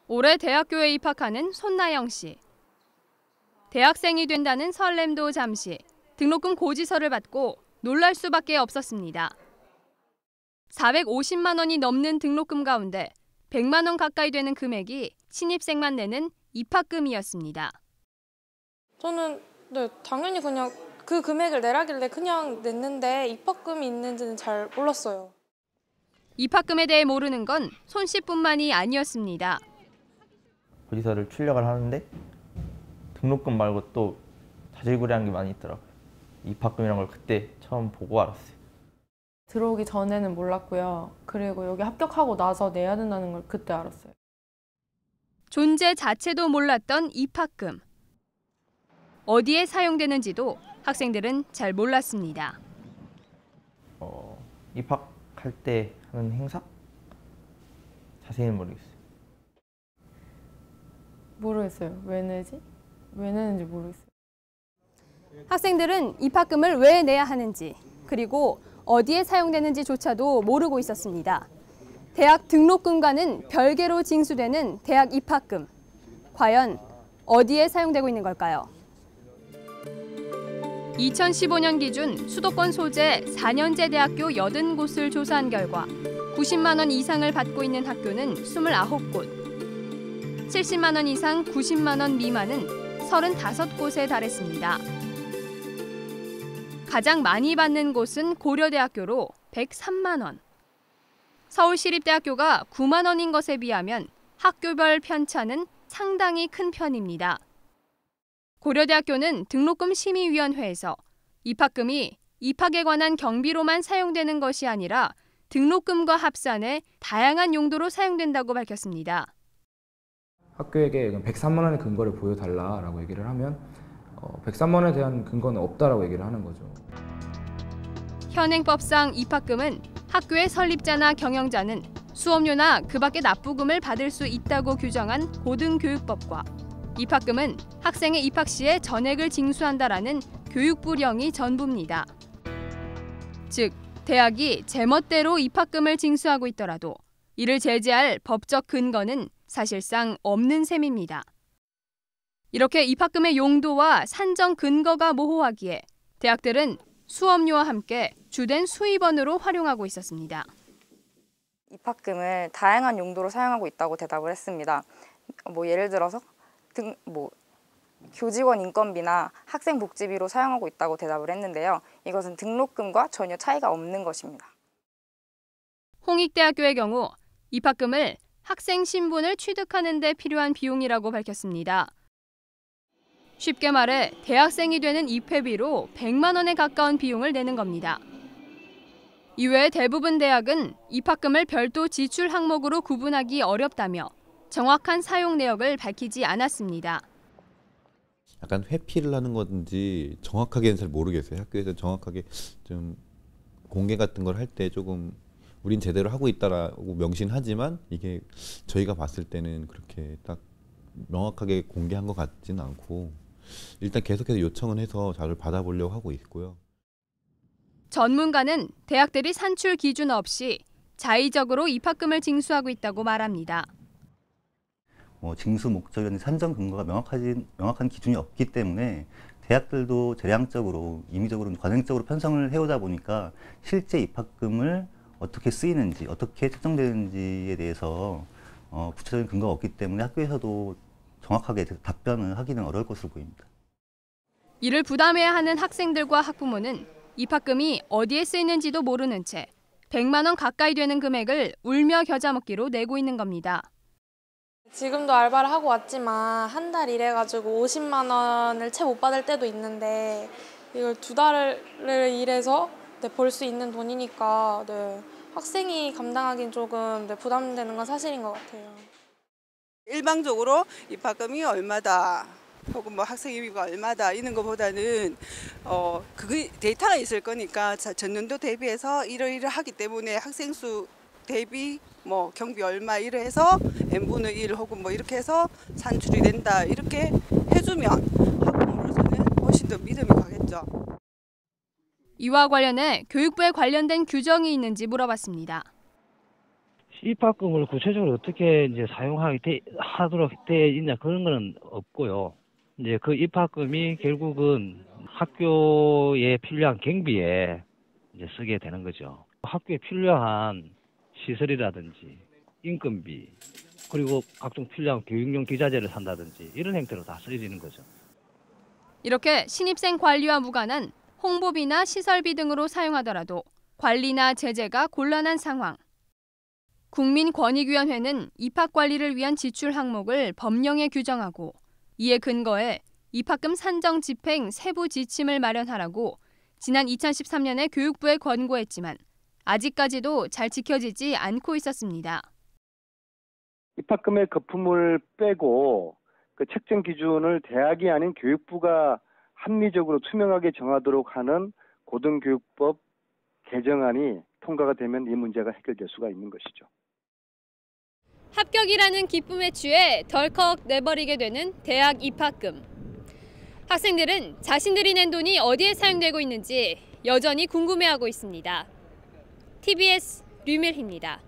올해 대학교에 입학하는 손나영 씨. 대학생이 된다는 설렘도 잠시 등록금 고지서를 받고 놀랄 수밖에 없었습니다. 450만 원이 넘는 등록금 가운데 100만 원 가까이 되는 금액이 신입생만 내는 입학금이었습니다. 저는 당연히 그냥 그 금액을 내라길래 그냥 냈는데 입학금이 있는지는 잘 몰랐어요. 입학금에 대해 모르는 건 손 씨뿐만이 아니었습니다. 고지서를 출력을 하는데 등록금 말고 또 자질구레한 게 많이 있더라고요. 입학금이란 걸 그때 처음 보고 알았어요. 들어오기 전에는 몰랐고요. 그리고 여기 합격하고 나서 내야 된다는 걸 그때 알았어요. 존재 자체도 몰랐던 입학금. 어디에 사용되는지도 학생들은 잘 몰랐습니다. 입학할 때 하는 행사? 자세히는 모르겠어요. 모르겠어요. 왜 내지? 왜 내는지 모르겠어요. 학생들은 입학금을 왜 내야 하는지, 그리고 어디에 사용되는지조차도 모르고 있었습니다. 대학 등록금과는 별개로 징수되는 대학 입학금. 과연 어디에 사용되고 있는 걸까요? 2015년 기준 수도권 소재 4년제 대학교 80곳을 조사한 결과 90만 원 이상을 받고 있는 학교는 29곳, 70만 원 이상 90만 원 미만은 35곳에 달했습니다. 가장 많이 받는 곳은 고려대학교로 103만 원. 서울시립대학교가 9만 원인 것에 비하면 학교별 편차는 상당히 큰 편입니다. 고려대학교는 등록금 심의위원회에서 입학금이 입학에 관한 경비로만 사용되는 것이 아니라 등록금과 합산해 다양한 용도로 사용된다고 밝혔습니다. 학교에게 103만 원의 근거를 보여달라라고 얘기를 하면 103만 원에 대한 근거는 없다라고 얘기를 하는 거죠. 현행법상 입학금은 학교의 설립자나 경영자는 수업료나 그 밖의 납부금을 받을 수 있다고 규정한 고등교육법과 입학금은 학생의 입학 시에 전액을 징수한다라는 교육부령이 전부입니다. 즉, 대학이 제멋대로 입학금을 징수하고 있더라도 이를 제재할 법적 근거는 사실상 없는 셈입니다. 이렇게 입학금의 용도와 산정 근거가 모호하기에 대학들은 수업료와 함께 주된 수입원으로 활용하고 있었습니다. 입학금을 다양한 용도로 사용하고 있다고 대답을 했습니다. 예를 들어서 교직원 인건비나 학생 복지비로 사용하고 있다고 대답을 했는데요. 이것은 등록금과 전혀 차이가 없는 것입니다. 홍익대학교의 경우 입학금을 학생 신분을 취득하는 데 필요한 비용이라고 밝혔습니다. 쉽게 말해 대학생이 되는 입회비로 100만 원에 가까운 비용을 내는 겁니다. 이외에 대부분 대학은 입학금을 별도 지출 항목으로 구분하기 어렵다며 정확한 사용 내역을 밝히지 않았습니다. 약간 회피를 하는 건지 정확하게는 잘 모르겠어요. 학교에서 정확하게 좀 공개 같은 걸 할 때 조금 우린 제대로 하고 있다라고 명시하지만 이게 저희가 봤을 때는 그렇게 딱 명확하게 공개한 것 같지는 않고 일단 계속해서 요청은 해서 자료를 받아보려고 하고 있고요. 전문가는 대학들이 산출 기준 없이 자의적으로 입학금을 징수하고 있다고 말합니다. 징수 목적이라는 산정 근거가 명확한 기준이 없기 때문에 대학들도 재량적으로, 임의적으로, 관행적으로 편성을 해오다 보니까 실제 입학금을 어떻게 쓰이는지, 어떻게 책정되는지에 대해서 구체적인 근거가 없기 때문에 학교에서도 정확하게 답변을 하기는 어려울 것으로 보입니다. 이를 부담해야 하는 학생들과 학부모는 입학금이 어디에 쓰이는지도 모르는 채 100만 원 가까이 되는 금액을 울며 겨자 먹기로 내고 있는 겁니다. 지금도 알바를 하고 왔지만 한 달 일해가지고 50만 원을 채 못 받을 때도 있는데 이걸 2달을 일해서 벌 수 있는 돈이니까 학생이 감당하기는 조금 부담되는 건 사실인 것 같아요. 일방적으로 입학금이 얼마다 혹은 학생회비가 얼마다 이런 것보다는 그게 데이터가 있을 거니까 전년도 대비해서 이러이러 하기 때문에 학생 수 대비 경비 얼마 이래서 n분의 1 혹은 이렇게 해서 산출이 된다 이렇게 해주면 학부모로서는 훨씬 더 믿음이 가겠죠. 이와 관련해 교육부에 관련된 규정이 있는지 물어봤습니다. 입학금을 구체적으로 어떻게 이제 하도록 돼 있냐 그런 거는 없고요. 이제 그 입학금이 결국은 학교에 필요한 경비에 이제 쓰게 되는 거죠. 학교에 필요한 시설이라든지 인건비 그리고 각종 필요한 교육용 기자재를 산다든지 이런 형태로 다 쓰여지는 거죠. 이렇게 신입생 관리와 무관한 홍보비나 시설비 등으로 사용하더라도 관리나 제재가 곤란한 상황. 국민권익위원회는 입학 관리를 위한 지출 항목을 법령에 규정하고 이에 근거해 입학금 산정 집행 세부 지침을 마련하라고 지난 2013년에 교육부에 권고했지만 아직까지도 잘 지켜지지 않고 있었습니다. 입학금의 거품을 빼고 그 책정 기준을 대학이 아닌 교육부가 합리적으로 투명하게 정하도록 하는 고등교육법 개정안이 통과가 되면 이 문제가 해결될 수가 있는 것이죠. 합격이라는 기쁨에 취해 덜컥 내버리게 되는 대학 입학금. 학생들은 자신들이 낸 돈이 어디에 사용되고 있는지 여전히 궁금해하고 있습니다. TBS 류밀희입니다.